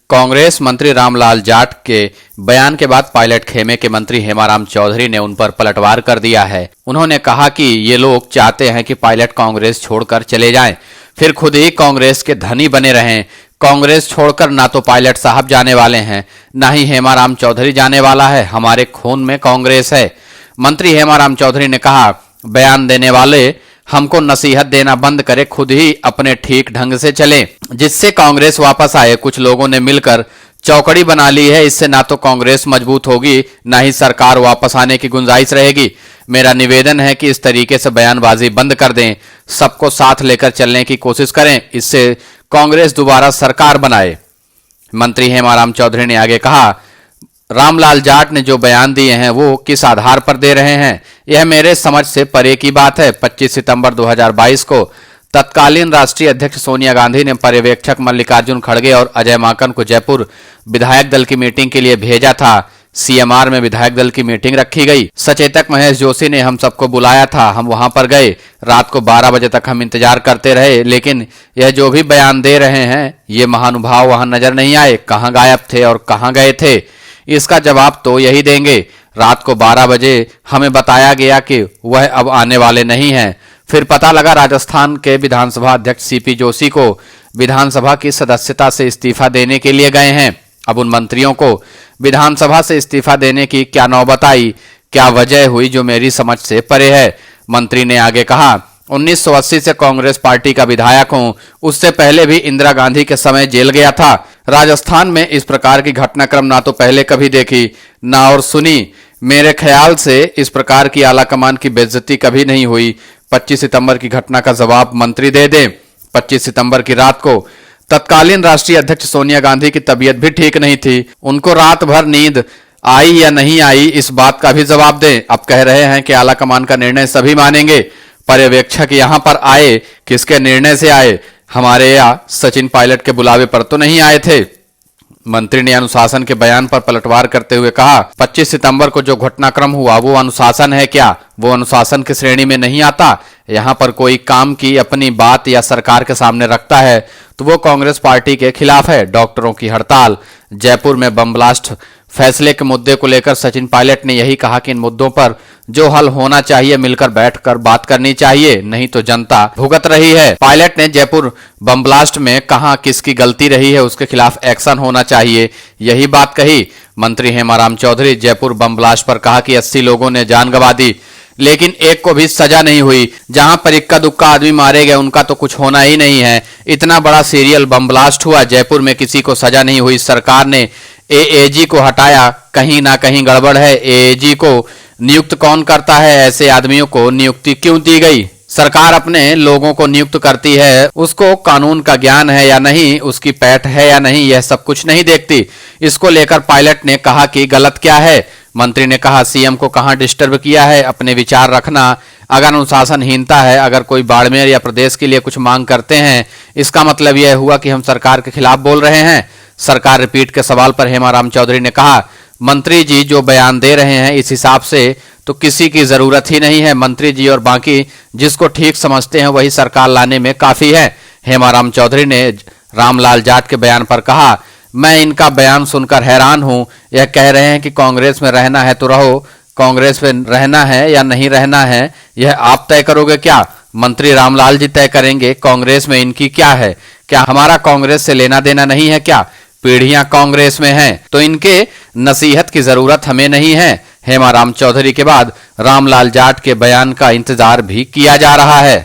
कांग्रेस मंत्री रामलाल जाट के बयान के बाद पायलट खेमे के मंत्री हेमाराम चौधरी ने उन पर पलटवार कर दिया है। उन्होंने कहा कि ये लोग चाहते हैं कि पायलट कांग्रेस छोड़कर चले जाएं, फिर खुद ही कांग्रेस के धनी बने रहें। कांग्रेस छोड़कर ना तो पायलट साहब जाने वाले हैं, ना ही हेमाराम चौधरी जाने वाला है। हमारे खून में कांग्रेस है। मंत्री हेमाराम चौधरी ने कहा, बयान देने वाले हमको नसीहत देना बंद करे, खुद ही अपने ठीक ढंग से चलें, जिससे कांग्रेस वापस आए। कुछ लोगों ने मिलकर चौकड़ी बना ली है, इससे ना तो कांग्रेस मजबूत होगी, ना ही सरकार वापस आने की गुंजाइश रहेगी। मेरा निवेदन है कि इस तरीके से बयानबाजी बंद कर दें, सबको साथ लेकर चलने की कोशिश करें, इससे कांग्रेस दोबारा सरकार बनाए। मंत्री हेमाराम चौधरी ने आगे कहा, रामलाल जाट ने जो बयान दिए हैं वो किस आधार पर दे रहे हैं, यह मेरे समझ से परे की बात है। 25 सितंबर 2022 को तत्कालीन राष्ट्रीय अध्यक्ष सोनिया गांधी ने पर्यवेक्षक मल्लिकार्जुन खड़गे और अजय माकन को जयपुर विधायक दल की मीटिंग के लिए भेजा था। सीएमआर में विधायक दल की मीटिंग रखी गई। सचेतक महेश जोशी ने हम सबको बुलाया था, हम वहां पर गए। रात को 12 बजे तक हम इंतजार करते रहे, लेकिन यह जो भी बयान दे रहे हैं ये महानुभाव वहां नजर नहीं आए। कहां गायब थे और कहां गए थे, इसका जवाब तो यही देंगे। रात को 12 बजे हमें बताया गया कि वह अब आने वाले नहीं हैं। फिर पता लगा राजस्थान के विधानसभा अध्यक्ष सीपी जोशी को विधानसभा की सदस्यता से इस्तीफा देने के लिए गए हैं। अब उन मंत्रियों को विधानसभा से इस्तीफा देने की क्या नौबत आई, क्या वजह हुई, जो मेरी समझ से परे है। मंत्री ने आगे कहा, 1980 से कांग्रेस पार्टी का विधायक हूं, उससे पहले भी इंदिरा गांधी के समय जेल गया था। राजस्थान में इस प्रकार की घटनाक्रम ना तो पहले कभी देखी ना और सुनी। मेरे ख्याल से इस प्रकार की आलाकमान की बेइज्जती कभी नहीं हुई। 25 सितंबर की घटना का जवाब मंत्री दे दें। 25 सितंबर की रात को तत्कालीन राष्ट्रीय अध्यक्ष सोनिया गांधी की तबीयत भी ठीक नहीं थी। उनको रात भर नींद आई या नहीं आई, इस बात का भी जवाब दें। अब कह रहे हैं कि आलाकमान का निर्णय सभी मानेंगे। पर्यवेक्षक यहां पर आए, किसके निर्णय से आए? हमारे या सचिन पायलट के बुलावे पर तो नहीं आए थे। मंत्री ने अनुशासन के बयान पर पलटवार करते हुए कहा, 25 सितंबर को जो घटनाक्रम हुआ वो अनुशासन है क्या? वो अनुशासन की श्रेणी में नहीं आता। यहां पर कोई काम की अपनी बात या सरकार के सामने रखता है तो वो कांग्रेस पार्टी के खिलाफ है। डॉक्टरों की हड़ताल, जयपुर में बम ब्लास्ट फैसले के मुद्दे को लेकर सचिन पायलट ने यही कहा कि इन मुद्दों पर जो हल होना चाहिए मिलकर बैठकर बात करनी चाहिए, नहीं तो जनता भुगत रही है। पायलट ने जयपुर बम ब्लास्ट में कहा किसकी गलती रही है उसके खिलाफ एक्शन होना चाहिए, यही बात कही। मंत्री हेमाराम चौधरी जयपुर बम ब्लास्ट पर कहा कि 80 लोगों ने जान गंवा दी, लेकिन एक को भी सजा नहीं हुई। जहां पर इक्का दुक्का आदमी मारे गए उनका तो कुछ होना ही नहीं है। इतना बड़ा सीरियल बम ब्लास्ट हुआ, जयपुर में किसी को सजा नहीं हुई। सरकार ने एएजी को हटाया, कहीं ना कहीं गड़बड़ है। एएजी को नियुक्त कौन करता है? ऐसे आदमियों को नियुक्ति क्यों दी गई? सरकार अपने लोगों को नियुक्त करती है, उसको कानून का ज्ञान है या नहीं, उसकी पैठ है या नहीं, यह सब कुछ नहीं देखती। इसको लेकर पायलट ने कहा कि गलत क्या है। मंत्री ने कहा, सीएम को कहां डिस्टर्ब किया है, अपने विचार रखना। अगर अनुशासनहीनता है, अगर कोई बाड़मेर या प्रदेश के लिए कुछ मांग करते हैं, इसका मतलब यह हुआ कि हम सरकार के खिलाफ बोल रहे हैं। सरकार रिपीट के सवाल पर हेमाराम चौधरी ने कहा, मंत्री जी जो बयान दे रहे हैं इस हिसाब से तो किसी की जरूरत ही नहीं है। मंत्री जी और बाकी जिसको ठीक समझते हैं वही सरकार लाने में काफी है। हेमाराम चौधरी ने रामलाल जाट के बयान पर कहा, मैं इनका बयान सुनकर हैरान हूं। यह कह रहे हैं कि कांग्रेस में रहना है तो रहो, कांग्रेस में रहना है या नहीं रहना है यह आप तय करोगे क्या? मंत्री रामलाल जी तय करेंगे। कांग्रेस में इनकी क्या है? क्या हमारा कांग्रेस से लेना देना नहीं है क्या? पीढ़ियां कांग्रेस में हैं तो इनके नसीहत की जरूरत हमें नहीं है। हेमाराम चौधरी के बाद रामलाल जाट के बयान का इंतजार भी किया जा रहा है।